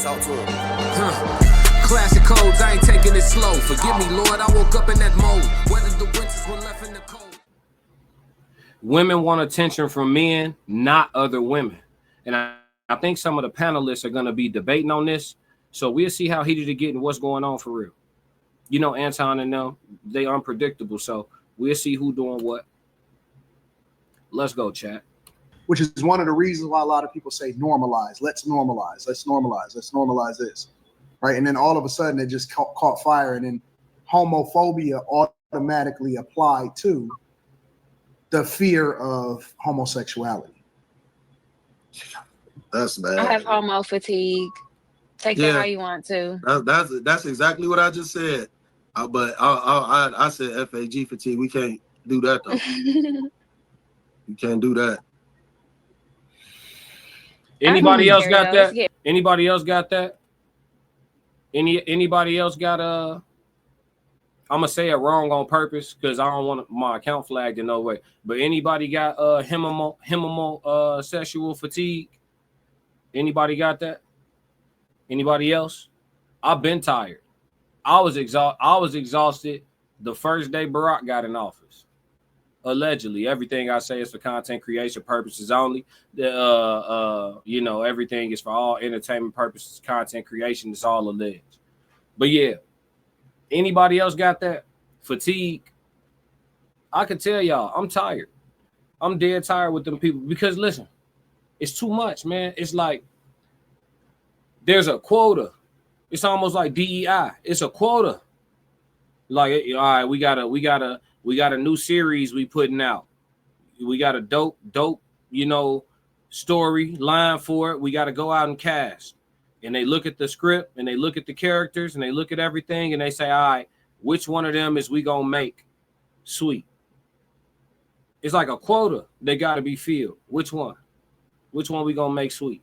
Talk to him. Classic codes, I ain't taking it slow. Forgive me, Lord, I woke up in that mode. Whether the winters were left in the cold. Women want attention from men, not other women. And I think some of the panelists are going to be debating on this. So we'll see how heated it get and what's going on for real. You know, Anton and them, they unpredictable. So we'll see who doing what. Let's go, chat. Which is one of the reasons why a lot of people say normalize. Let's normalize. Let's normalize. Let's normalize this. Right. And then all of a sudden it just caught fire. And then homophobia automatically applied to the fear of homosexuality. That's bad. I have homo fatigue. Take it how you want to. That's exactly what I just said. But I said FAG fatigue. We can't do that though. You can't do that. Anybody else got that? Anybody else got that? Anybody else got I'm gonna say it wrong on purpose because I don't want my account flagged in no way. But anybody got sexual fatigue? Anybody got that? Anybody else? I've been tired. I was exhausted the first day Barack got in office. Allegedly, everything I say is for content creation purposes only. You know, everything is for all entertainment purposes, content creation. It's all alleged. But yeah, anybody else got that fatigue? I can tell y'all, I'm tired. I'm dead tired with them people because listen, it's too much, man. It's like there's a quota. It's almost like DEI. It's a quota. Like, all right, we got a new series we putting out. We got a dope, you know, story line for it. We got to go out and cast. And they look at the script and they look at the characters and they look at everything and they say, all right, which one of them is we gonna make sweet? It's like a quota. They got to be filled. Which one? Which one we gonna make sweet?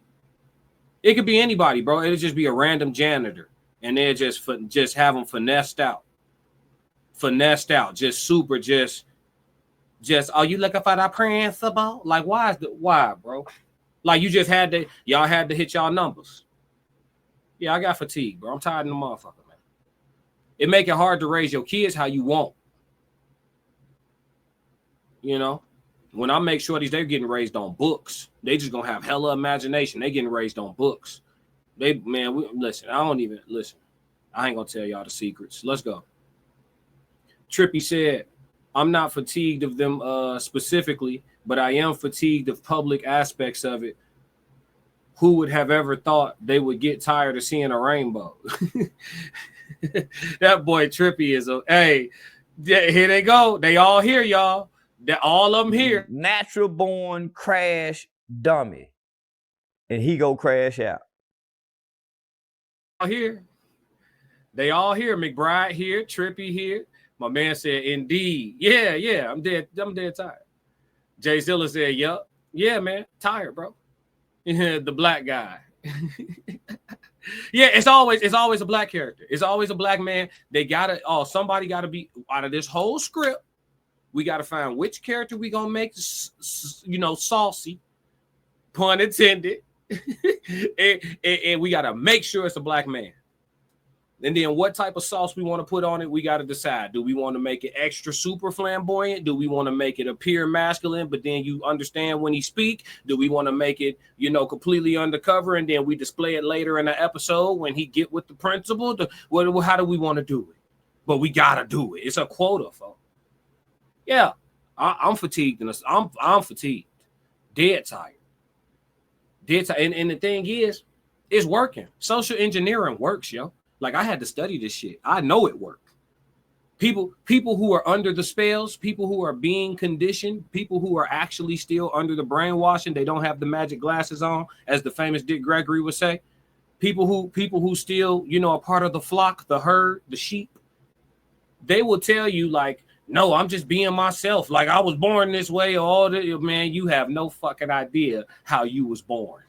It could be anybody, bro. It'll just be a random janitor, and they'll just have them finessed out, just super, just. Are you looking for that principal? Like, why, bro? Like, y'all had to hit y'all numbers. Yeah, I got fatigue, bro. I'm tired of the motherfucker, man. It make it hard to raise your kids how you want. You know, when I make sure they're getting raised on books, they just gonna have hella imagination. They getting raised on books. Listen. I ain't gonna tell y'all the secrets. Let's go. Trippy said, I'm not fatigued of them specifically, but I am fatigued of public aspects of it. Who would have ever thought they would get tired of seeing a rainbow? That boy Trippy is hey, here they go. They all here, y'all. All of them here. Natural born crash dummy. And he go crash out. Here. They all here. McBride here. Trippy here. My man said, indeed. Yeah. I'm dead tired. Jay Zilla said, yup. Yeah, man. Tired, bro. The black guy. Yeah, it's always a black character. It's always a black man. Somebody gotta be out of this whole script. We gotta find which character we gonna make, saucy, pun intended, and we gotta make sure it's a black man. And then what type of sauce we want to put on it, we got to decide. Do we want to make it extra super flamboyant? Do we want to make it appear masculine, but then you understand when he speak? Do we want to make it, completely undercover, and then we display it later in the episode when he get with the principal? How do we want to do it? But we got to do it. It's a quota, folks. Yeah, I'm fatigued. I'm fatigued. Dead tired. And the thing is, it's working. Social engineering works, yo. Like, I had to study this shit. I know it worked. People who are under the spells, people who are being conditioned, people who are actually still under the brainwashing, they don't have the magic glasses on, as the famous Dick Gregory would say. People who still, are part of the flock, the herd, the sheep. They will tell you, like, no, I'm just being myself. Like, I was born this way. Man, you have no fucking idea how you was born.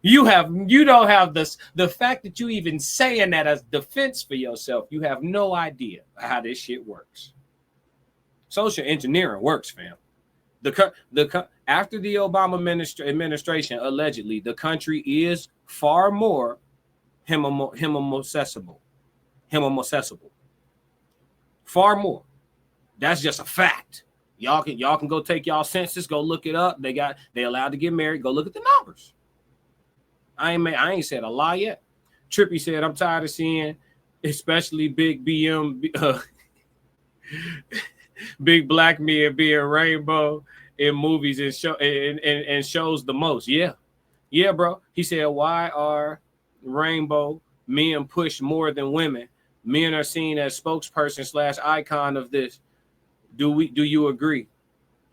You don't have the fact that you even saying that as defense for yourself. You have no idea how this shit works. Social engineering works, fam. After the Obama administration, allegedly, the country is far more homosexual. Far more. That's just a fact. Y'all can go take y'all census, go look it up. They allowed to get married. Go look at the numbers. I ain't said a lie yet. Trippy said, I'm tired of seeing, especially big big black men being rainbow in movies and shows the most. Yeah, bro. He said, why are rainbow men pushed more than women? Men are seen as spokesperson / icon of this. Do you agree?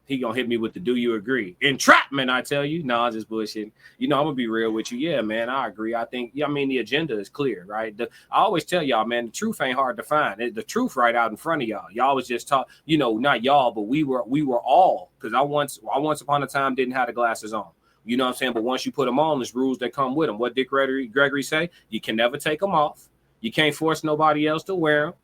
He gonna hit me with the do you agree? Entrapment, I tell you. No, I'm just bullshitting. I'm gonna be real with you. Yeah, man, I agree. I think, the agenda is clear, right? I always tell y'all, man, the truth ain't hard to find. The truth right out in front of y'all. Y'all was just taught, not y'all, but we were all, because I once upon a time didn't have the glasses on. You know what I'm saying? But once you put them on, there's rules that come with them. What Dick Gregory say? You can never take them off. You can't force nobody else to wear them.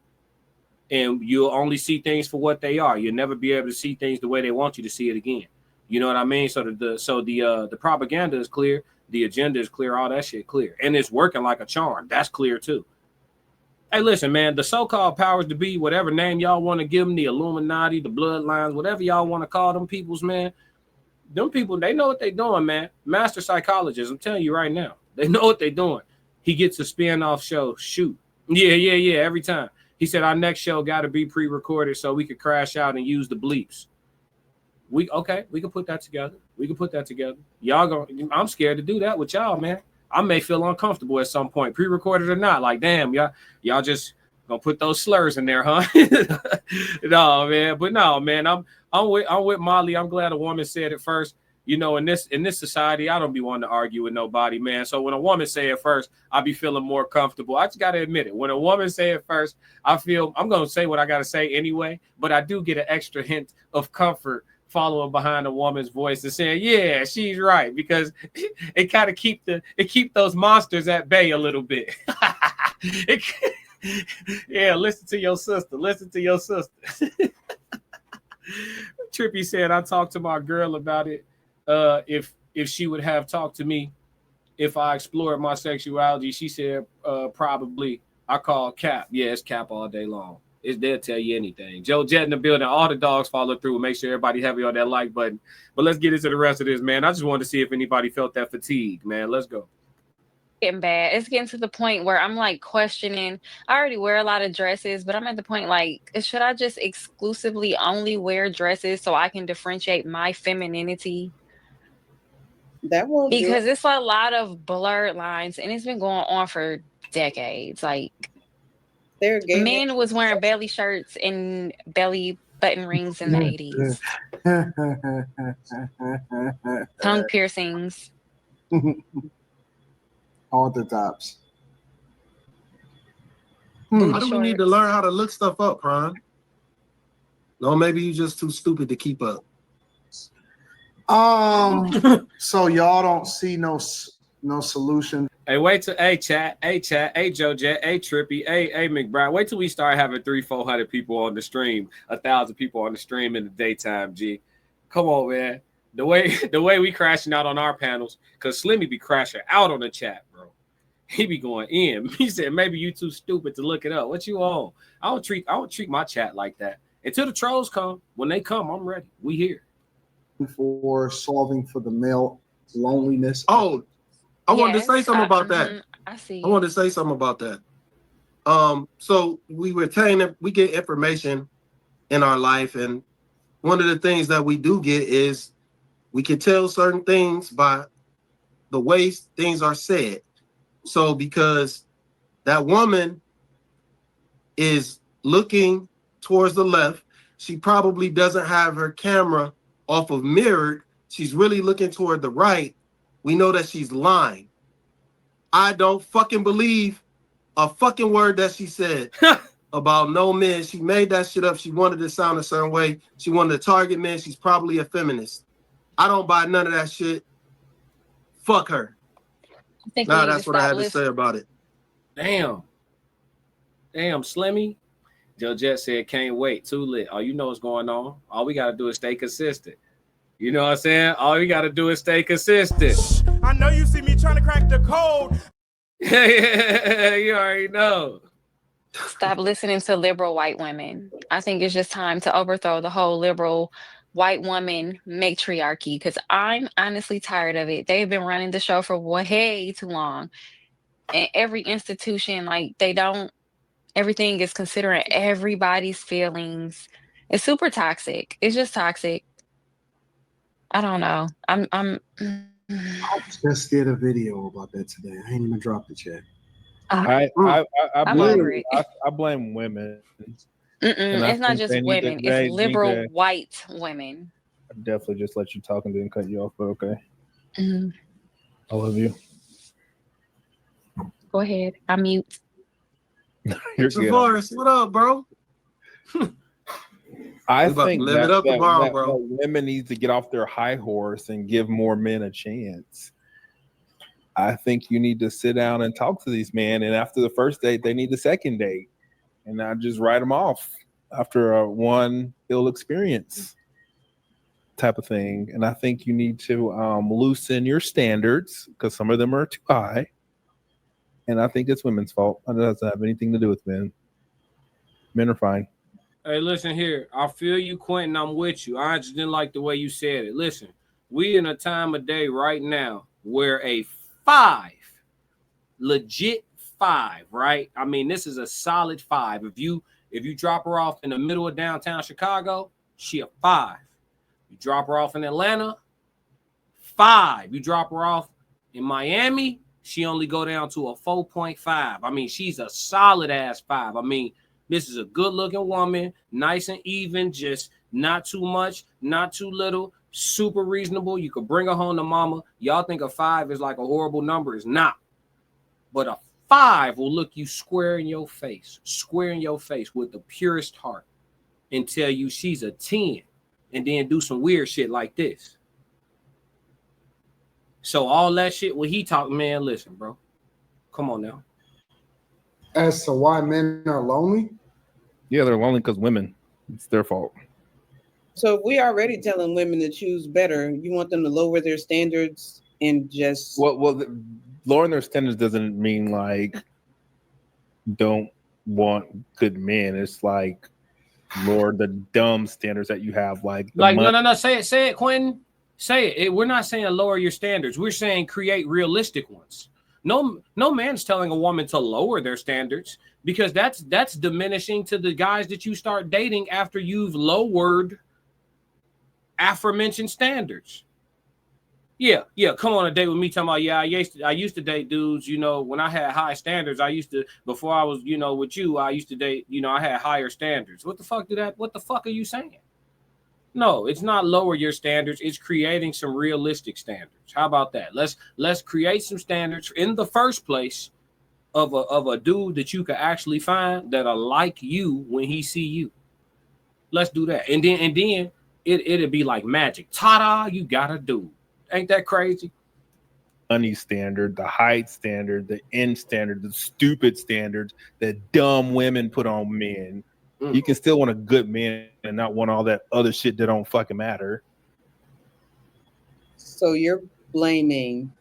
And you'll only see things for what they are. You'll never be able to see things the way they want you to see it again. You know what I mean? So the propaganda is clear, the agenda is clear, all that shit clear, and it's working like a charm. That's clear too. Hey, listen, man, the so-called powers to be, whatever name y'all want to give them, the Illuminati, the bloodlines, whatever y'all want to call them peoples, man. Them people, they know what they're doing, man. Master psychologists, I'm telling you right now, they know what they're doing. He gets a spin-off show. Shoot, yeah, every time. He said our next show got to be pre-recorded so we could crash out and use the bleeps. We can put that together. I'm scared to do that with y'all, man. I may feel uncomfortable at some point, pre-recorded or not. Like, damn, y'all just gonna put those slurs in there, huh? No, man. But no, man, I'm with Molly. I'm glad a woman said it first. In this society, I don't be wanting to argue with nobody, man. So when a woman say it first, I be feeling more comfortable. I just got to admit it. When a woman say it first, I feel I'm going to say what I got to say anyway, but I do get an extra hint of comfort following behind a woman's voice and saying, yeah, she's right, because it kind of keep those monsters at bay a little bit. Yeah, listen to your sister. Trippy said, I talked to my girl about it. If she would have talked to me if I explored my sexuality, she said probably. I call cap. Yeah, it's cap all day long. They'll tell you anything. Joe Jet in the building. All the dogs follow through. Make sure everybody heavy on that like button. But let's get into the rest of this, man. I just wanted to see if anybody felt that fatigue, man. Let's go. Getting bad. It's getting to the point where I'm like questioning. I already wear a lot of dresses, but I'm at the point like, should I just exclusively only wear dresses so I can differentiate my femininity? That won't do Because it. it's a lot of blurred lines and it's been going on for decades. Like, They're a gay man. men was wearing belly shirts and belly button rings in the 80s. Tongue piercings. On the tops. Booty Why do we need to shorts. learn how to look stuff up, Prime? No, maybe you just too stupid to keep up. So y'all don't see no solution. Hey, wait till chat, Joe Jet, Trippy, McBride. Wait till we start having 300-400 people on the stream, 1,000 people on the stream in the daytime. G, come on, man. The way we crashing out on our panels, because Slimmy be crashing out on the chat, bro. He be going in. He said maybe you too stupid to look it up. What you on? I don't treat my chat like that. Until the trolls come. When they come, I'm ready. We here. For solving for the male loneliness. Oh, I wanted to say something about that. I see. I wanted to say something about that. So we get information in our life, and one of the things that we do get is we can tell certain things by the way things are said. So because that woman is looking towards the left, she probably doesn't have her camera off of mirrored. She's really looking toward the right. We know that she's lying. I don't fucking believe a fucking word that she said about no men. She made that shit up. She wanted to sound a certain way. She wanted to target men. She's probably a feminist. I don't buy none of that shit. Fuck her. I think Now that's what I had to say about it. Damn, Slimmy. Joe Jet said, can't wait. Too lit. Oh, you know what's going on. All we got to do is stay consistent. You know what I'm saying? All you got to do is stay consistent. I know you see me trying to crack the code. Yeah, you already know. Stop listening to liberal white women. I think it's just time to overthrow the whole liberal white woman matriarchy because I'm honestly tired of it. They've been running the show for way too long. And every institution, like, everything is considering everybody's feelings. It's super toxic. It's just toxic. I don't know. I just did a video about that today. I ain't even dropped it yet. I I'm blame over it. I blame women. And I It's not think just they need to- women. they It's need liberal to- white women. I definitely just let you talk and didn't cut you off, but okay. Mhm. I love you. Go ahead. I mute. You're good. Forrest, what up, bro? I We about to think live it up tomorrow, bro. that women need to get off their high horse and give more men a chance. I think you need to sit down and talk to these men, and after the first date, they need the second date, and not just write them off after a one ill experience type of thing. And I think you need to loosen your standards because some of them are too high. And I think it's women's fault. It doesn't have anything to do with men. Men are fine. Hey, listen here. I feel you, Quentin. I'm with you. I just didn't like the way you said it. Listen, we in a time of day right now where a 5, legit 5, right? I mean, this is a solid 5. If you drop her off in the middle of downtown Chicago, she a 5. You drop her off in Atlanta, 5. You drop her off in Miami, she only go down to a 4.5. I mean, she's a solid ass 5. I mean, this is a good looking woman, nice and even, just not too much, not too little, super reasonable. You could bring her home to mama. Y'all think a 5 is like a horrible number. It's not. But a 5 will look you square in your face with the purest heart and tell you she's a 10 and then do some weird shit like this. So all that shit when he talk, man, listen, bro. Come on now. As to why men are lonely? Yeah, they're lonely because women. It's their fault. So if we already telling women to choose better, you want them to lower their standards and just Lowering their standards doesn't mean like don't want good men. It's like lower the dumb standards that you have. Like no. Say it, Quentin. Say it. We're not saying lower your standards. We're saying create realistic ones. No man's telling a woman to lower their standards because that's diminishing to the guys that you start dating after you've lowered aforementioned standards. Yeah. Come on a date with me talking about, I used to date dudes, when I had high standards. Before I was, with you, I used to date, I had higher standards. What the fuck are you saying? No, it's not lower your standards. It's creating some realistic standards. How about that? Let's create some standards in the first place of a dude that you could actually find that'll like you when he see you. Let's do that. And then it'll be like magic. Ta-da, you got a dude. Ain't that crazy? Money standard, the height standard, the end standard, the stupid standards that dumb women put on men. You can still want a good man and not want all that other shit that don't fucking matter. So you're blaming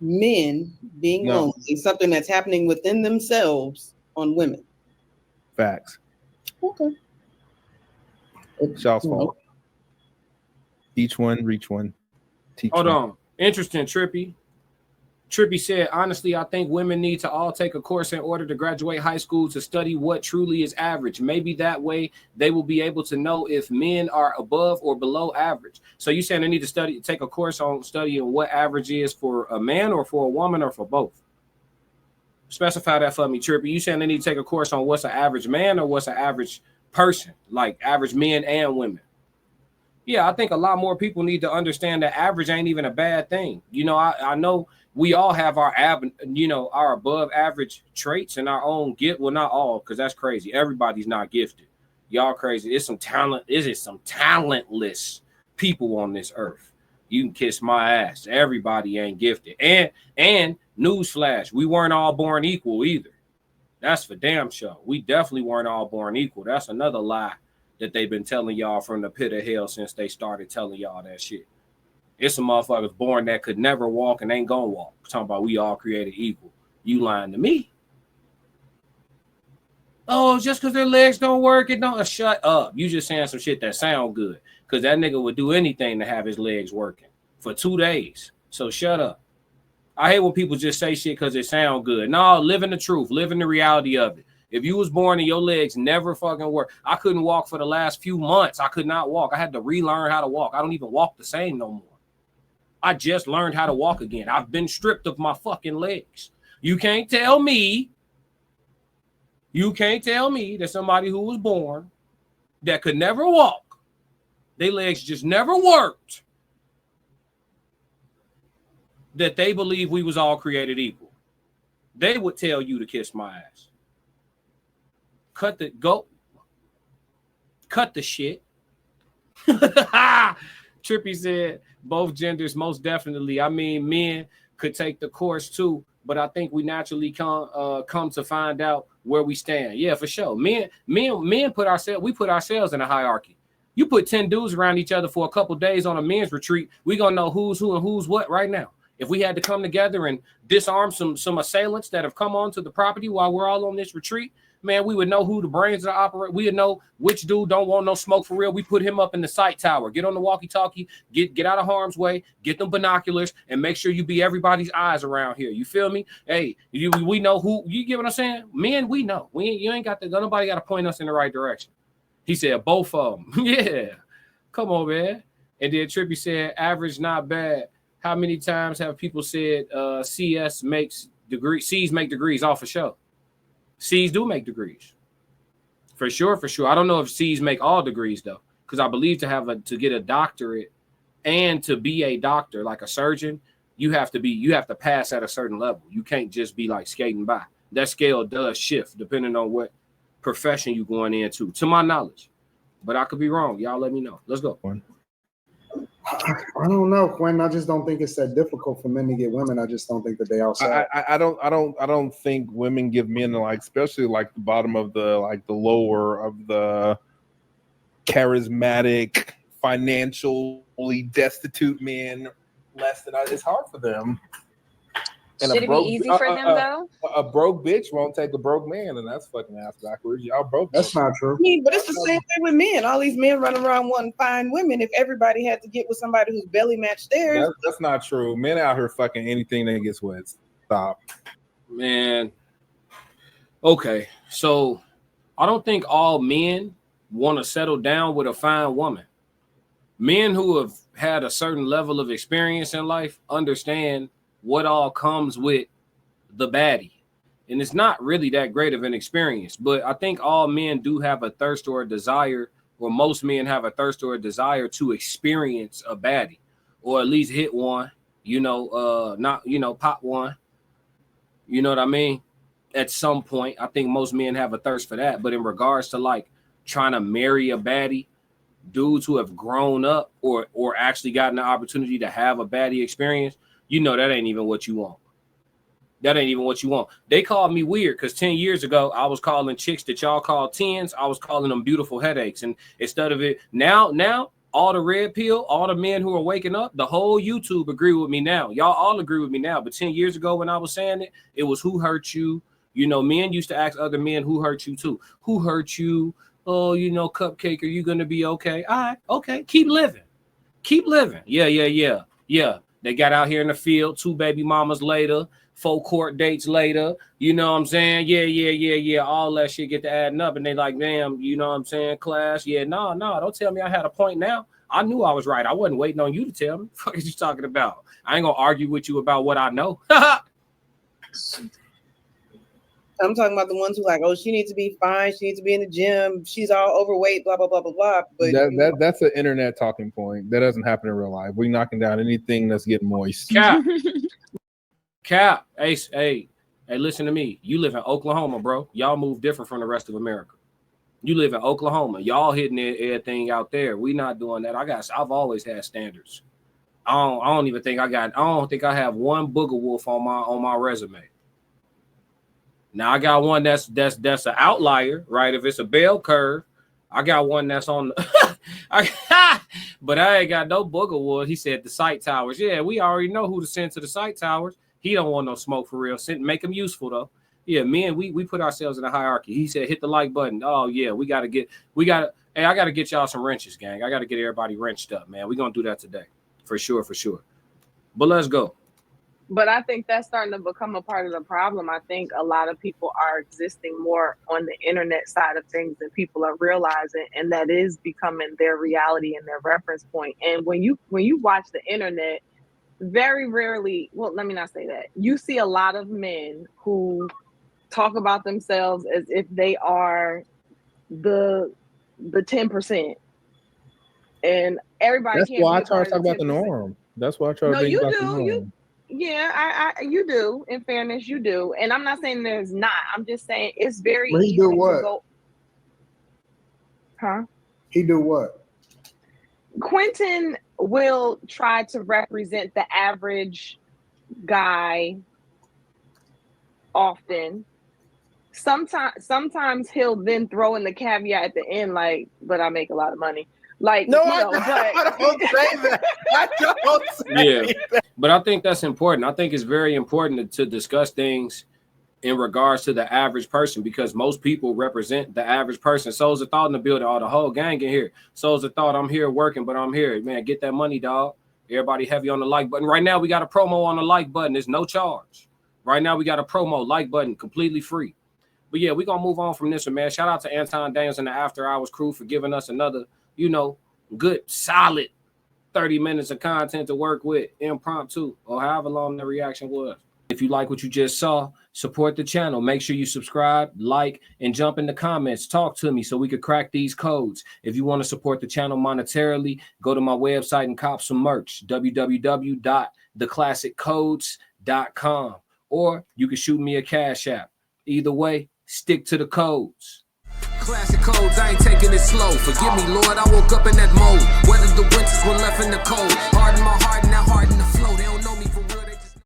men being lonely, something that's happening within themselves, on women. Facts. Okay. It's y'all's fault. Each one, reach one. Hold on. Interesting, Trippy. Trippy said, honestly, I think women need to all take a course in order to graduate high school to study what truly is average. Maybe that way they will be able to know if men are above or below average. So you saying they need to take a course on studying what average is for a man or for a woman or for both? Specify that for me, Trippy. You saying they need to take a course on what's an average man or what's an average person, like average men and women? Yeah, I think a lot more people need to understand that average ain't even a bad thing. I know we all have our our above average traits and our own gift. Well, not all, because that's crazy. Everybody's not gifted. Y'all crazy. There's some talent. There's some talentless people on this earth. You can kiss my ass. Everybody ain't gifted. And newsflash, we weren't all born equal either. That's for damn sure. We definitely weren't all born equal. That's another lie that they've been telling y'all from the pit of hell since they started telling y'all that shit. It's some motherfuckers born that could never walk and ain't gonna walk. Talking about we all created equal. You lying to me. Oh, just because their legs don't work, it don't. Shut up. You just saying some shit that sound good. Because that nigga would do anything to have his legs working for 2 days. So shut up. I hate when people just say shit because it sound good. No, live in the truth. Live in the reality of it. If you was born and your legs never fucking work, I couldn't walk for the last few months. I could not walk. I had to relearn how to walk. I don't even walk the same no more. I just learned how to walk again. I've been stripped of my fucking legs. You can't tell me that somebody who was born that could never walk, their legs just never worked, that they believe we was all created equal. They would tell you to kiss my ass. Cut the shit. Trippy said both genders, most definitely. I mean, men could take the course too, but I think we naturally come to find out where we stand. Yeah, for sure. Men put ourselves in a hierarchy. You put 10 dudes around each other for a couple days on a men's retreat, we gonna know who's who and who's what right now. If we had to come together and disarm some assailants that have come onto the property while we're all on this retreat, man, we would know who the brains that operate. We would know which dude don't want no smoke for real. We put him up in the sight tower. Get on the walkie-talkie, get out of harm's way, get them binoculars, and make sure you be everybody's eyes around here. You feel me? Hey, we know who, you get what I'm saying? Men, we know. You ain't got to, nobody got to point us in the right direction. He said both of them. Yeah. Come on, man. And then Trippy said, average not bad. How many times have people said C's make degrees off a show? C's do make degrees. For sure. I don't know if C's make all degrees though, because I believe to get a doctorate and to be a doctor, like a surgeon, you have to pass at a certain level. You can't just be like skating by. That scale does shift depending on what profession you're going into, to my knowledge. But I could be wrong. Y'all let me know. Let's go. I don't know, Quinn. I just don't think it's that difficult for men to get women. I just don't think that they outside. I don't think women give men, like, especially like the bottom of the lower of the charismatic, financially destitute men less than it's hard for them. And should it be easy for them though? A broke bitch won't take a broke man, and that's fucking ass backwards. Y'all broke. That's not true. I mean, but it's the same thing with men. All these men running around wanting fine women. If everybody had to get with somebody who's belly matched theirs, that's not true. Men out here fucking anything that gets wet. Stop, man. Okay, so I don't think all men want to settle down with a fine woman. Men who have had a certain level of experience in life understand what all comes with the baddie. And it's not really that great of an experience, but I think all men do have a thirst or a desire, or most men have a thirst or a desire to experience a baddie, or at least hit one, pop one. You know what I mean? At some point, I think most men have a thirst for that. But in regards to like trying to marry a baddie, dudes who have grown up or actually gotten the opportunity to have a baddie experience, that ain't even what you want. That ain't even what you want. They called me weird because 10 years ago, I was calling chicks that y'all call 10s. I was calling them beautiful headaches. And instead of it, now, all the red pill, all the men who are waking up, the whole YouTube agree with me now. Y'all all agree with me now. But 10 years ago when I was saying it, it was who hurt you. Men used to ask other men who hurt you too. Who hurt you? Oh, Cupcake, are you going to be okay? All right, okay. Keep living. Yeah. They got out here in the field, 2 baby mamas later, 4 court dates later. You know what I'm saying? Yeah. All that shit get to adding up. And they like, damn, you know what I'm saying? Class. Yeah, no. Don't tell me I had a point now. I knew I was right. I wasn't waiting on you to tell me. What are you talking about? I ain't going to argue with you about what I know. I'm talking about the ones who like, oh, she needs to be fine. She needs to be in the gym. She's all overweight, blah, blah, blah, blah, blah. But that's an internet talking point. That doesn't happen in real life. We knocking down anything that's getting moist. Cap. Hey, listen to me. You live in Oklahoma, bro. Y'all move different from the rest of America. You live in Oklahoma. Y'all hitting everything out there. We not doing that. I've always had standards. I don't think I have one booger wolf on my resume. Now I got one that's an outlier, right? If it's a bell curve, I got one that's on but I ain't got no booger wood. He said the sight towers. Yeah, we already know who to send to the sight towers. He don't want no smoke for real. Make him useful though. Yeah, men, we put ourselves in a hierarchy. He said hit the like button. Oh yeah, hey, I gotta get y'all some wrenches, gang. I gotta get everybody wrenched up, man. We're gonna do that today. For sure. But let's go. But I think that's starting to become a part of the problem. I think a lot of people are existing more on the internet side of things than people are realizing, and that is becoming their reality and their reference point. And when you watch the internet, very rarely, well, let me not say that. You see a lot of men who talk about themselves as if they are the 10%. And everybody That's can't why I be a try part to talk of the about the 10%. norm. That's why I try to No, think you about the do. norm. You do. In fairness, you do. And I'm not saying there's not. I'm just saying it's very Well, he easy do to what? go. Huh? He do what? Quentin will try to represent the average guy often. Sometimes he'll then throw in the caveat at the end, like, but I make a lot of money. Like, No, I don't say that. I don't say that. But I think that's important. I think it's very important to discuss things in regards to the average person, because most people represent the average person. Souls of thought in the building, all the whole gang in here. Souls of thought, I'm here working, but I'm here. Man, get that money, dog. Everybody heavy on the like button. Right now, we got a promo on the like button. There's no charge. Right now, we got a promo like button, completely free. But yeah, we're going to move on from this one, man. Shout out to Anton Daniels and the After Hours crew for giving us another, good, solid 30 minutes of content to work with, impromptu, or however long the reaction was. If you like what you just saw, support the channel. Make sure you subscribe, like, and jump in the comments. Talk to me so we could crack these codes. If you want to support the channel monetarily, go to my website and cop some merch, www.theclassiccodes.com. Or you can shoot me a Cash App. Either way, stick to the codes. Classic codes, I ain't taking it slow. Forgive me, Lord, I woke up in that mode. Weathered the winters when left in the cold.